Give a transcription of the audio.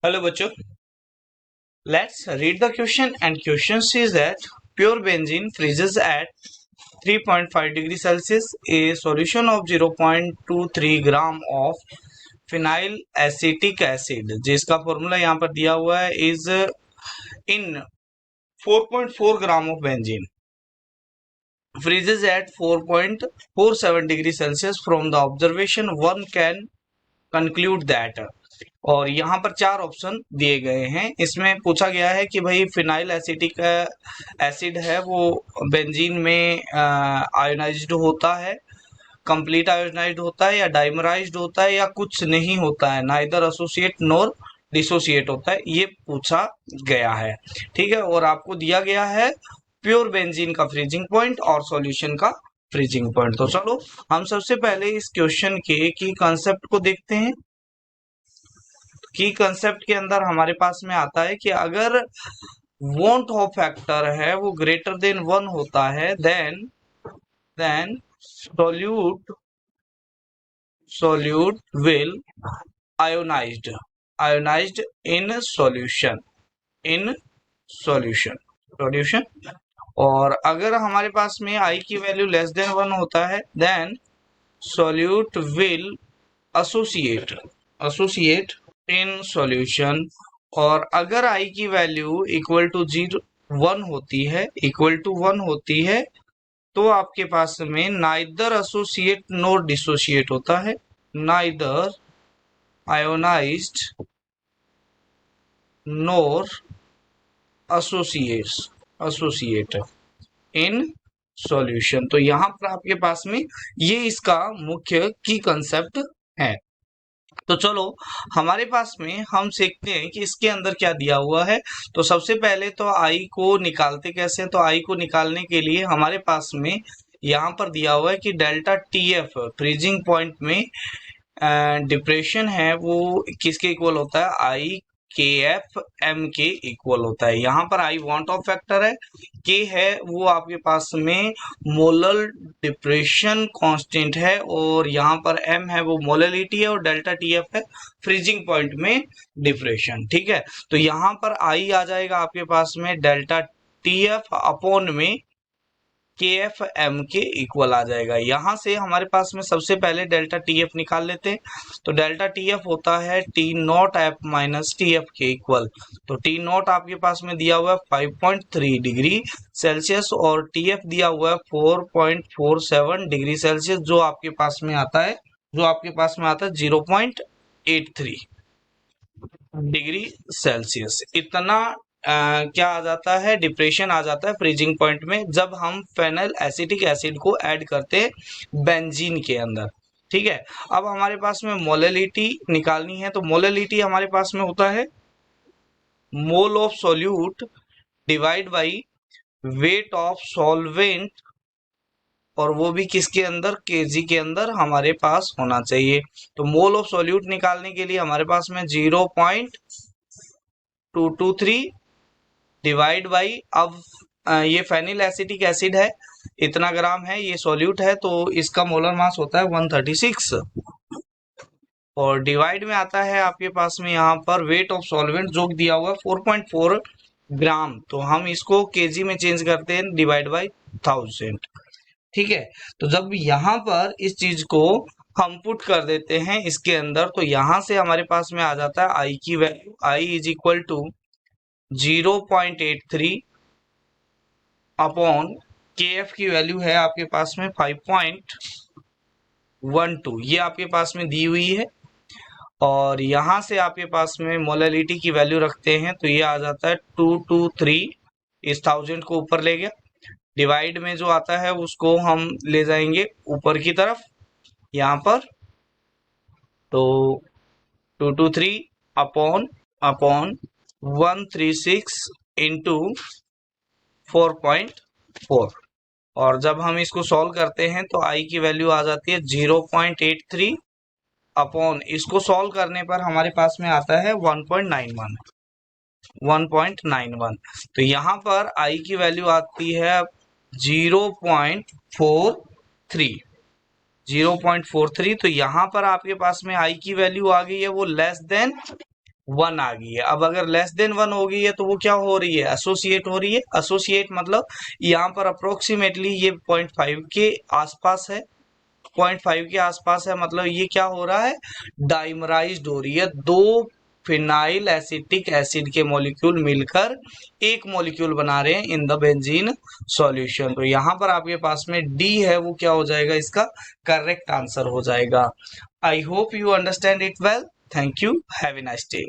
Hello बच्चों, let's read the question and question says that pure benzene freezes at 3.5 degree Celsius. A solution of 0.23 gram of phenyl acetic acid जिसका formula यहाँ पर दिया हुआ है is in 4.4 gram of benzene freezes at 4.47 degree Celsius. From the observation one can conclude that और यहाँ पर चार ऑप्शन दिए गए हैं। इसमें पूछा गया है कि भाई फिनाइल एसिटिक एसिड है वो बेंजीन में आयोनाइज्ड होता है, कंप्लीट आयोनाइज्ड होता है या डाइमराइज्ड होता है या कुछ नहीं होता है, नाइदर एसोसिएट नॉर डिसोसिएट होता है, ये पूछा गया है। ठीक है, और आपको दिया गया है प्योर बेंजीन का फ्रीजिंग पॉइंट और सॉल्यूशन का फ्रीजिंग पॉइंट। तो चलो हम सबसे पहले इस क्वेश्चन के की कंसेप्ट को देखते हैं। की कंसेप्ट के अंदर हमारे पास में आता है कि अगर वॉन्ट ऑफ फैक्टर है वो ग्रेटर देन 1 होता है then solute will ionized in solution। और अगर हमारे पास में I की वैल्यू लेस देन 1 होता है then solute will associate in solution. और अगर I की वैल्यू इक्वल टू 1 होती है तो आपके पास में नाइदर एसोसिएट नोर डिसोसिएट होता है, neither ionised NOR associate in solution. तो यहां पर आपके पास में ये इसका मुख्य की कंसेप्ट है। तो चलो हमारे पास में हम सीखते हैं कि इसके अंदर क्या दिया हुआ है। तो सबसे पहले तो आई को निकालते कैसे हैं। तो आई को निकालने के लिए हमारे पास में यहाँ पर दिया हुआ है कि delta T F freezing point में डिप्रेशन है वो किसके इक्वल होता है, आई के एफ एम के इक्वल होता है। यहाँ पर आई वांट ऑफ फैक्टर है, के है वो आपके पास में मोलर डिप्रेशन कांस्टेंट है और यहाँ पर एम है वो मोललिटी है और डेल्टा टी एफ है फ्रीजिंग पॉइंट में डिप्रेशन। ठीक है, तो यहाँ पर आई आ जाएगा आपके पास में डेल्टा टी एफ अपॉन में के एफ एम के इक्वल आ जाएगा। यहां से हमारे पास में सबसे पहले डेल्टा टी एफ निकाल लेते हैं। तो डेल्टा टी एफ होता है T not F minus T F के इक्वल। तो टी नॉट आपके पास में दिया हुआ है 5.3 डिग्री सेल्सियस और टी एफ दिया हुआ है 4.47 डिग्री सेल्सियस जो आपके पास में आता है 0.83 डिग्री सेल्सियस। इतना क्या आ जाता है, डिप्रेशन आ जाता है फ्रीजिंग पॉइंट में जब हम फेनल एसिटिक एसिड को ऐड करते हैं बेंजीन के अंदर। ठीक है, अब हमारे पास में मोललिटी निकालनी है। तो मोललिटी हमारे पास में होता है mole of solute divide by weight of solvent और वो भी किसके अंदर, केजी के अंदर हमारे पास होना चाहिए। तो मोल ऑफ सॉल्यूट निकालने के लिए हमारे पास में 0.223 डिवाइड बाई, अब ये फेनिल एसिटिक एसिड है, इतना ग्राम है, ये सॉल्यूट है तो इसका मोलर मास होता है 136 और डिवाइड में आता है आपके पास में यहाँ पर वेट ऑफ सॉल्वेंट जो दिया हुआ है 4.4 ग्राम। तो हम इसको केजी में चेंज करते हैं डिवाइड बाई 1000। ठीक है, तो जब यहाँ पर इस चीज को हम पुट कर देते हैं इसके अंदर तो यहां से हमारे पास में आ जाता है आई की value, I is equal to 0.83 upon K F की वैल्यू है आपके पास में 5.12, ये आपके पास में दी हुई है। और यहां से आपके पास में मोललिटी की वैल्यू रखते हैं तो ये आ जाता है 223, इस 1000 को ऊपर ले गया, डिवाइड में जो आता है उसको हम ले जाएंगे ऊपर की तरफ यहाँ पर। तो 223 अपॉन 136 इंटू 4.4 और जब हम इसको सॉल्व करते हैं तो आई की वैल्यू आ जाती है 0.83 अपॉन, इसको सॉल्व करने पर हमारे पास में आता है 1.91। तो यहाँ पर आई की वैल्यू आती है 0.43। तो यहाँ पर आपके पास में आई की वैल्यू आ गई है वो लेस देन 1 आ गई है। अब अगर लेस देन 1 हो गई है तो वो क्या हो रही है, एसोसिएट हो रही है। एसोसिएट मतलब यहाँ पर अप्रोक्सीमेटली ये 0.5 के आसपास है, 0.5 के आसपास है, मतलब ये क्या हो रहा है, डाइमराइज्ड हो रही है। दो फिनाइल एसिटिक एसिड के मॉलिक्यूल मिलकर एक मॉलिक्यूल बना रहे हैं इन द बेंजीन सॉल्यूशन। तो यहाँ पर आपके पास में डी है, वो क्या हो जाएगा, इसका करेक्ट आंसर हो जाएगा। I hope you understand it well. Thank you, have a nice day.